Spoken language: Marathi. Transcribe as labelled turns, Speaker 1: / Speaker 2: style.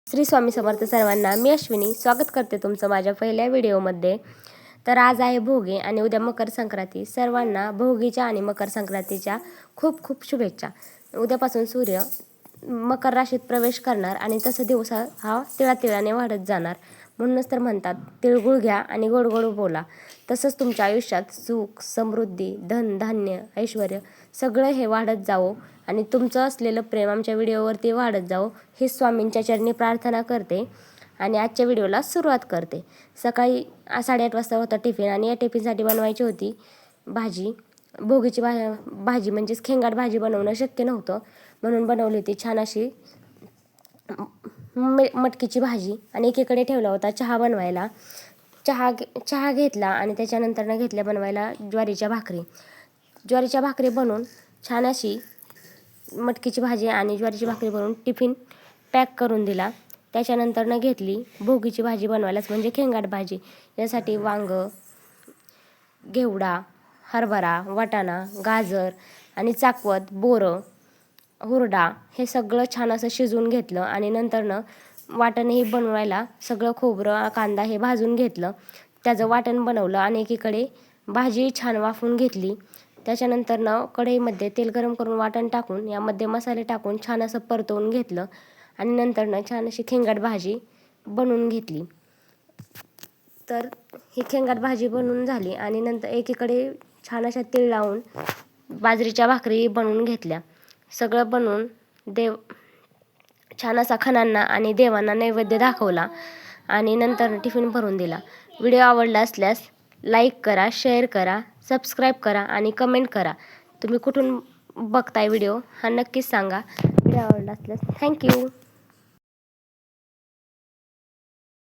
Speaker 1: श्री स्वामी समर्थ सर्वांना. मी अश्विनी स्वागत करते तुमचं माझ्या पहिल्या व्हिडिओमध्ये. तर आज आहे भोगी आणि उद्या मकर संक्रांती. सर्वांना भोगीच्या आणि मकर संक्रांतीच्या खूप खूप शुभेच्छा. उद्यापासून सूर्य मकर राशीत प्रवेश करणार आणि तसं दिवस हा तिळातिळाने वाढत जाणार. म्हणूनच तर म्हणतात तिळगुळ घ्या आणि गोड गोड बोला. तसंच तुमच्या आयुष्यात सुख, समृद्धी, धन, धान्य, ऐश्वर सगळं हे वाढत जावो आणि तुमचं असलेलं प्रेम आमच्या व्हिडिओवरती वाढत जावो ही स्वामींच्या चरणी प्रार्थना करते आणि आजच्या व्हिडिओला सुरुवात करते. सकाळी 8:30 वाजता होता टिफिन आणि या टिफिनसाठी बनवायची होती भाजी. भोगीची भाजी म्हणजेच खेंगाट भाजी बनवणं शक्य नव्हतं, म्हणून बनवली होती छान अशी मटकीची भाजी. आणि एकीकडे ठेवला होता चहा बनवायला. चहा घेतला आणि त्याच्यानंतर घेतल्या बनवायला ज्वारीच्या भाकरी बनवून छान अशी मटकीची भाजी आणि ज्वारीची भाकरी बनवून टिफिन पॅक करून दिला. त्याच्यानंतर घेतली भोगीची भाजी बनवायलाच म्हणजे खेंगाट भाजी. यासाठी वांग, घेवडा, हरभरा, वाटाणा, गाजर आणि चाकवत, बोरं, हुरडा हे सगळं छान असं शिजवून घेतलं आणि नंतरनं वाटणही बनवायला सगळं खोबरं, कांदा हे भाजून घेतलं. त्याचं वाटण बनवलं आणि एकीकडे भाजी छान वाफवून घेतली. त्याच्यानंतर कढईमध्ये तेल गरम करून वाटण टाकून यामध्ये मसाले टाकून छान असं परतवून घेतलं आणि नंतरनं छान अशी खेंगाट भाजी बनवून घेतली. तर ही खेंगाट भाजी बनवून झाली आणि नंतर एकीकडे छान अशा तीळ लावून बाजरीच्या भाकरी बनवून घेतल्या. सगळं बनवून छान असा खणांना आणि देवांना नैवेद्य दाखवला आणि नंतर टिफिन भरून दिला. व्हिडिओ आवडला असल्यास लाईक करा, शेअर करा, सबस्क्राईब करा आणि कमेंट करा. तुम्ही कुठून बघताय व्हिडिओ हा नक्कीच सांगा. व्हिडिओ आवडला असल्यास थँक्यू.